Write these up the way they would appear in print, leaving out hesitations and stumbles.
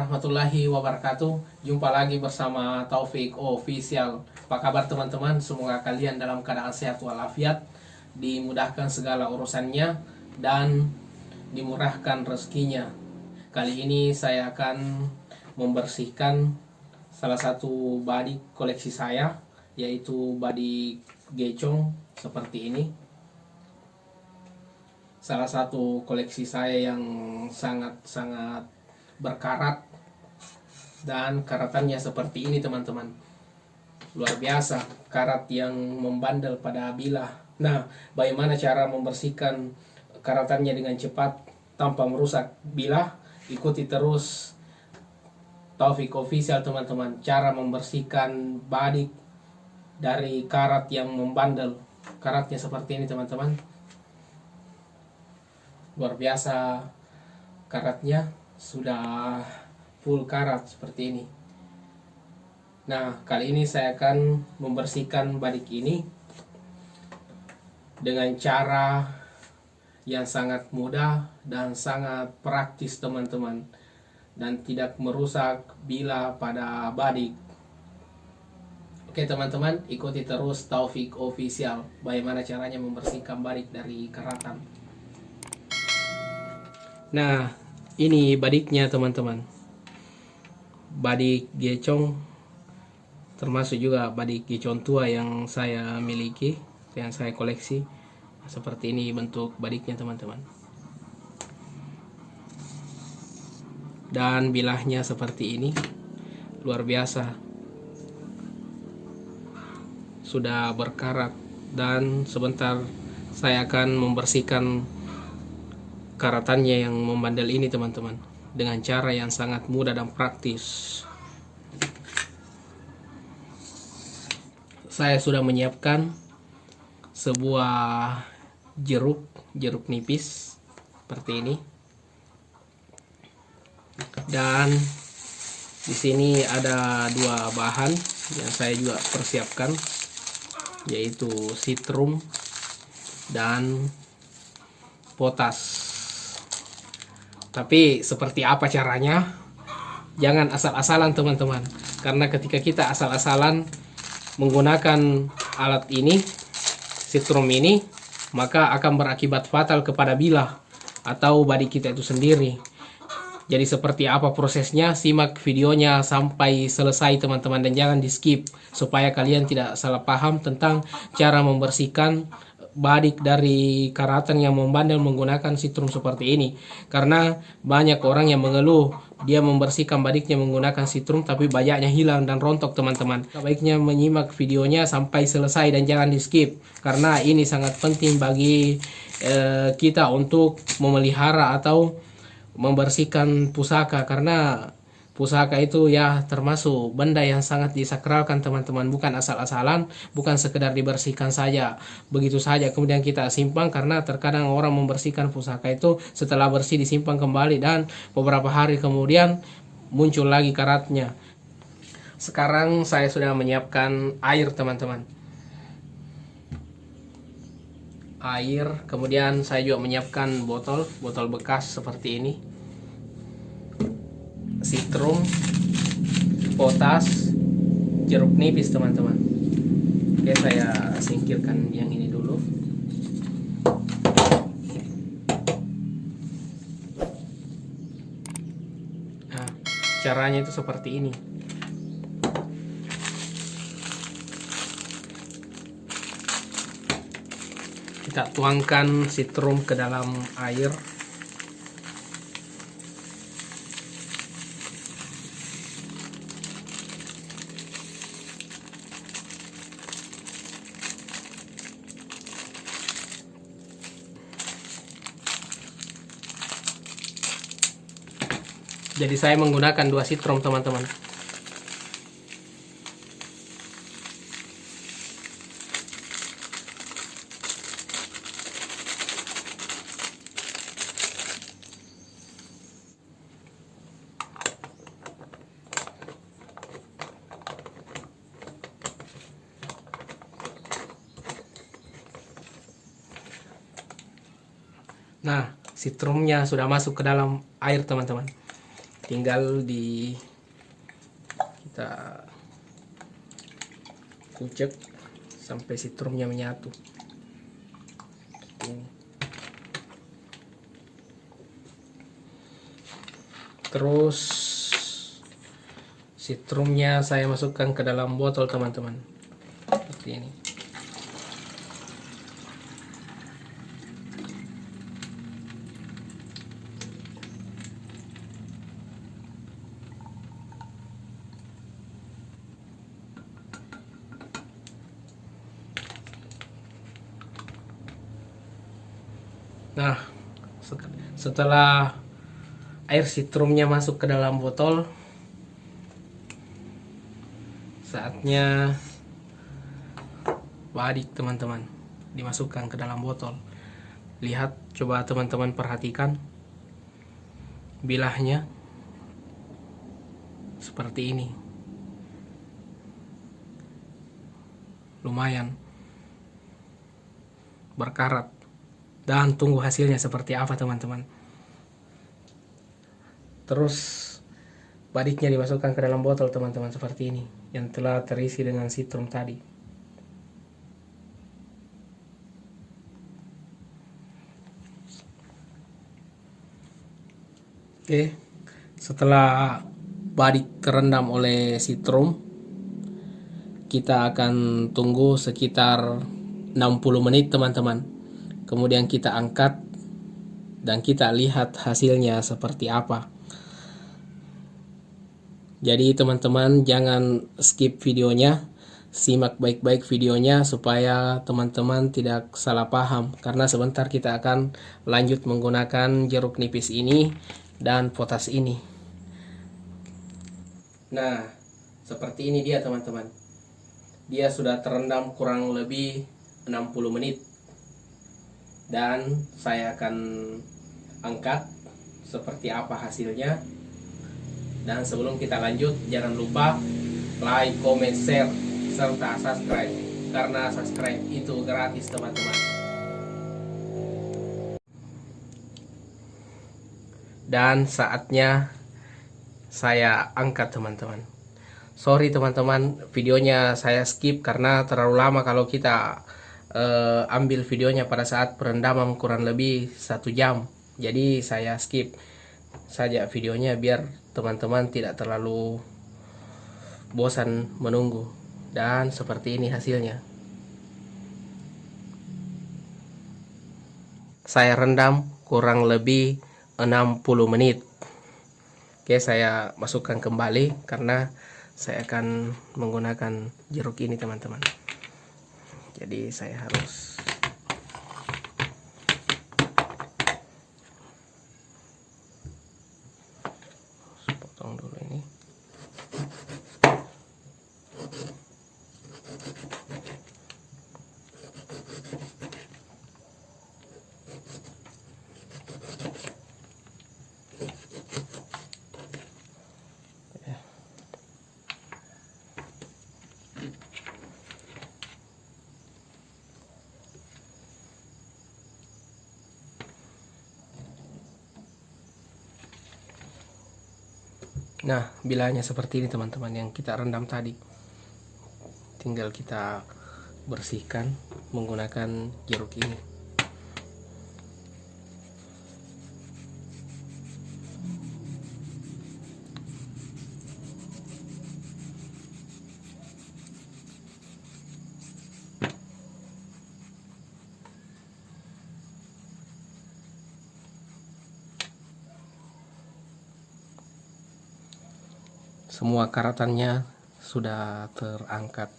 warahmatullahi wabarakatuh. Jumpa lagi bersama Taufik Official. Apa kabar teman-teman? Semoga kalian dalam keadaan sehat walafiat, dimudahkan segala urusannya, dan dimurahkan rezekinya. Kali ini saya akan membersihkan salah satu badik koleksi saya, yaitu badik gecong seperti ini. Salah satu koleksi saya yang sangat-sangat berkarat, dan karatannya seperti ini teman-teman. Luar biasa, karat yang membandel pada bilah. Nah, bagaimana cara membersihkan karatannya dengan cepat tanpa merusak bilah? Ikuti terus Taufik Official teman-teman, cara membersihkan badik dari karat yang membandel. Karatnya seperti ini teman-teman. Luar biasa, karatnya sudah full karat seperti ini. Nah, kali ini saya akan membersihkan badik ini dengan cara yang sangat mudah dan sangat praktis teman-teman, dan tidak merusak bilah pada badik. Oke teman-teman, ikuti terus Taufik Official bagaimana caranya membersihkan badik dari karatan. Nah, ini badiknya teman-teman. Badik gecong, termasuk juga badik gecong tua yang saya miliki, yang saya koleksi. Seperti ini bentuk badiknya teman-teman. Dan bilahnya seperti ini. Luar biasa. Sudah berkarat, dan sebentar saya akan membersihkan karatannya yang membandel ini teman-teman, dengan cara yang sangat mudah dan praktis. Saya sudah menyiapkan sebuah jeruk nipis seperti ini, dan di sini ada dua bahan yang saya juga persiapkan, yaitu sitrum dan potas. Tapi seperti apa caranya? Jangan asal-asalan teman-teman, karena ketika kita asal-asalan menggunakan alat ini, sitrum ini, maka akan berakibat fatal kepada bilah atau badik kita itu sendiri. Jadi seperti apa prosesnya? Simak videonya sampai selesai teman-teman, dan jangan di skip supaya kalian tidak salah paham tentang cara membersihkan badik dari karatan yang membandel menggunakan sitrum seperti ini. Karena banyak orang yang mengeluh dia membersihkan badiknya menggunakan sitrum tapi banyaknya hilang dan rontok teman-teman. Baiknya menyimak videonya sampai selesai dan jangan di skip, karena ini sangat penting bagi kita untuk memelihara atau membersihkan pusaka, karena pusaka itu ya termasuk benda yang sangat disakralkan teman-teman, bukan asal-asalan, bukan sekedar dibersihkan saja begitu saja kemudian kita simpan. Karena terkadang orang membersihkan pusaka itu setelah bersih disimpan kembali, dan beberapa hari kemudian muncul lagi karatnya. Sekarang saya sudah menyiapkan air teman-teman, air, kemudian saya juga menyiapkan botol bekas seperti ini, sitrum, potas, jeruk nipis teman-teman. Oke, saya singkirkan yang ini dulu. Nah, caranya itu seperti ini. Kita tuangkan sitrum ke dalam air. Jadi saya menggunakan 2 sitrum teman-teman. Nah, sitrumnya sudah masuk ke dalam air teman-teman. tinggal kita kucek sampai sitrumnya menyatu. Ini. Terus sitrumnya saya masukkan ke dalam botol teman-teman, seperti ini. Nah, setelah air sitrumnya masuk ke dalam botol, saatnya badik teman-teman dimasukkan ke dalam botol. Lihat, coba teman-teman perhatikan bilahnya seperti ini. Lumayan berkarat. Dan tunggu hasilnya seperti apa teman-teman. Terus badiknya dimasukkan ke dalam botol teman-teman, seperti ini, yang telah terisi dengan sitrum tadi. Oke, setelah badik terendam oleh sitrum, kita akan tunggu sekitar 60 menit teman-teman. Kemudian kita angkat dan kita lihat hasilnya seperti apa. Jadi teman-teman jangan skip videonya, simak baik-baik videonya supaya teman-teman tidak salah paham, karena sebentar kita akan lanjut menggunakan jeruk nipis ini dan potas ini. Nah, seperti ini dia teman-teman. Dia sudah terendam kurang lebih 60 menit. Dan saya akan angkat seperti apa hasilnya. Dan sebelum kita lanjut, jangan lupa like, comment, share, serta subscribe, karena subscribe itu gratis teman-teman. Dan saatnya saya angkat teman-teman. Sorry teman-teman, videonya saya skip karena terlalu lama kalau kita ambil videonya pada saat perendaman kurang lebih 1 jam. Jadi saya skip saja videonya biar teman-teman tidak terlalu bosan menunggu. Dan seperti ini hasilnya. Saya rendam kurang lebih 60 menit. Oke, saya masukkan kembali karena saya akan menggunakan jeruk ini teman-teman. Jadi saya harus potong dulu ini. Nah, bilahnya seperti ini teman-teman yang kita rendam tadi. Tinggal kita bersihkan menggunakan jeruk ini. Semua karatannya sudah terangkat.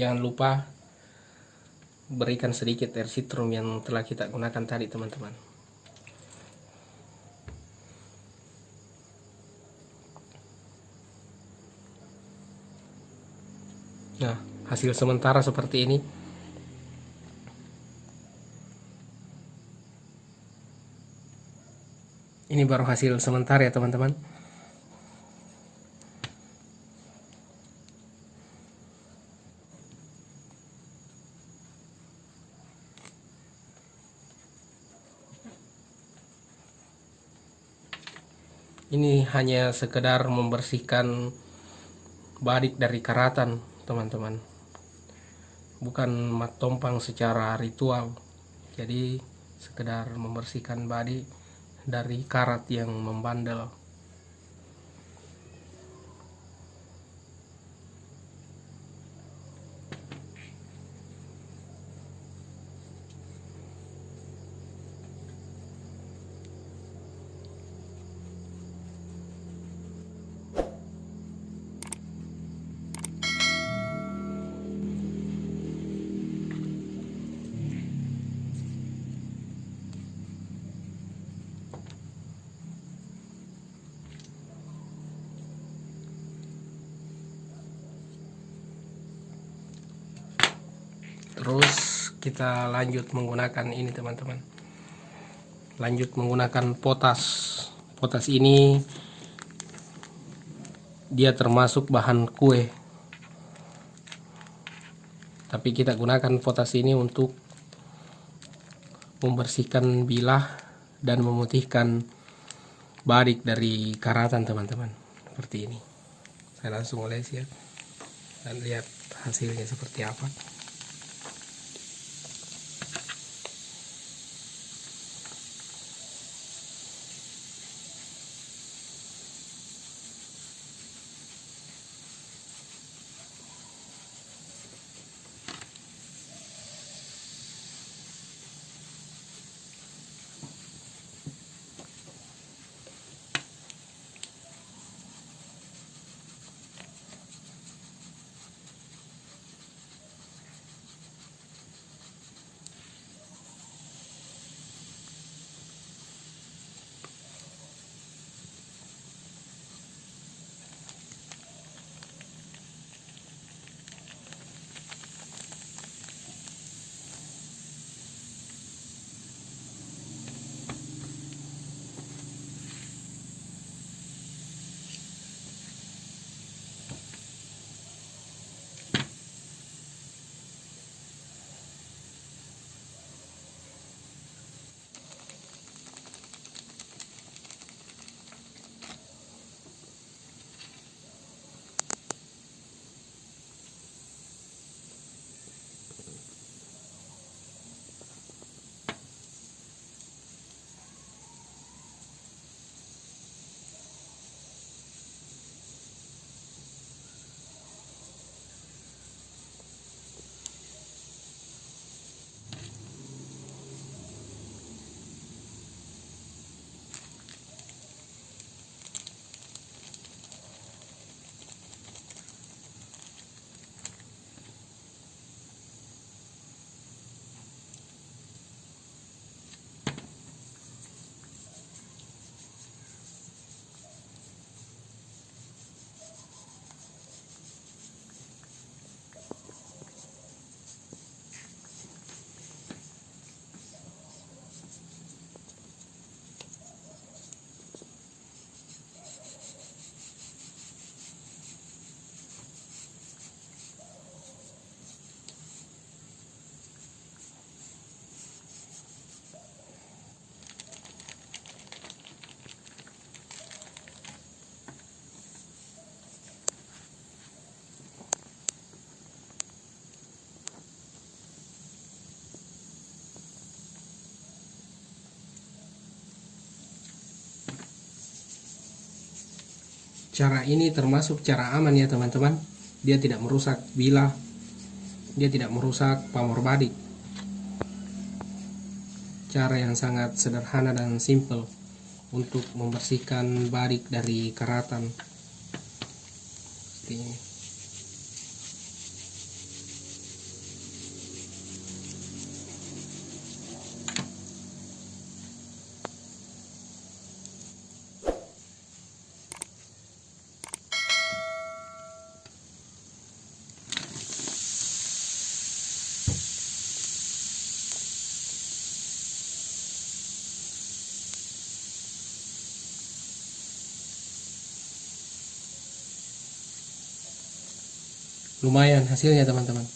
Jangan lupa berikan sedikit air sitrum yang telah kita gunakan tadi teman-teman. Nah, hasil sementara seperti ini. Ini baru hasil sementara ya teman-teman. Ini hanya sekedar membersihkan badik dari karatan, teman-teman. Bukan mat tompang secara ritual. Jadi sekedar membersihkan badik dari karat yang membandel. Terus kita lanjut menggunakan ini, teman-teman. Lanjut menggunakan potas. Potas ini dia termasuk bahan kue, tapi kita gunakan potas ini untuk membersihkan bilah dan memutihkan badik dari karatan, teman-teman. Seperti ini. Saya langsung oles ya, dan lihat hasilnya seperti apa. Cara ini termasuk cara aman ya, teman-teman. Dia tidak merusak bilah, dia tidak merusak pamor badik. Cara yang sangat sederhana dan simple untuk membersihkan badik dari karatan. Seperti ini. Lumayan hasilnya, teman-teman.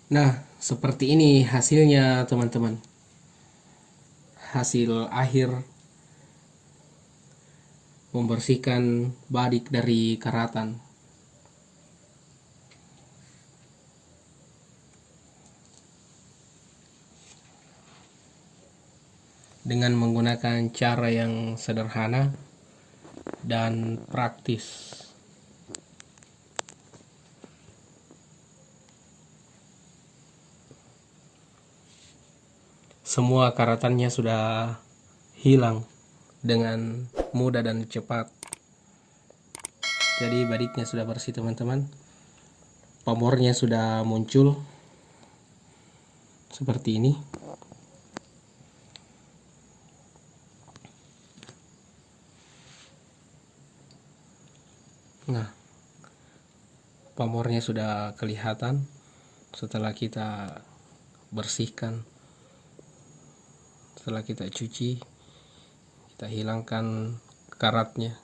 Nah, seperti ini hasilnya teman-teman. Hasil akhir membersihkan badik dari karatan. Dengan menggunakan cara yang sederhana dan praktis. Semua karatannya sudah hilang dengan mudah dan cepat. Jadi badiknya sudah bersih teman-teman. Pamornya sudah muncul seperti ini. Nah, pamornya sudah kelihatan setelah kita bersihkan, setelah kita cuci, kita hilangkan karatnya.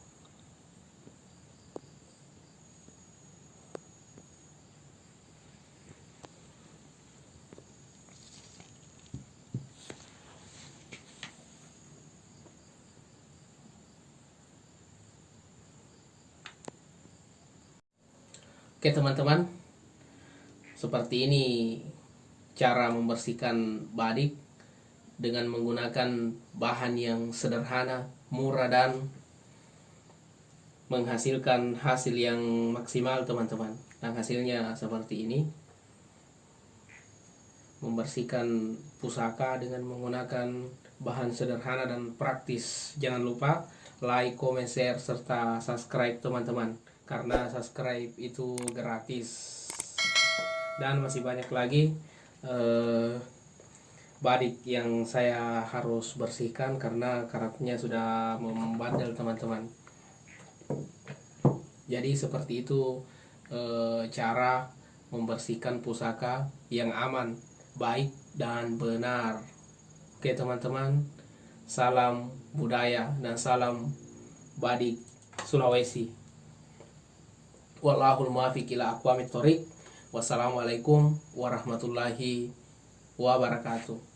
Oke teman-teman, seperti ini cara membersihkan badik dengan menggunakan bahan yang sederhana, murah, dan menghasilkan hasil yang maksimal teman-teman. Dan hasilnya seperti ini. Membersihkan pusaka dengan menggunakan bahan sederhana dan praktis. Jangan lupa like, comment, share, serta subscribe teman-teman, karena subscribe itu gratis. Dan masih banyak lagi badik yang saya harus bersihkan karena karatnya sudah membandel teman-teman. Jadi seperti itu cara membersihkan pusaka yang aman, baik, dan benar. Oke teman-teman, salam budaya dan salam badik Sulawesi. Wallahul muwaffiq ila aqwamit thoriq. Wassalamualaikum warahmatullahi wabarakatuh.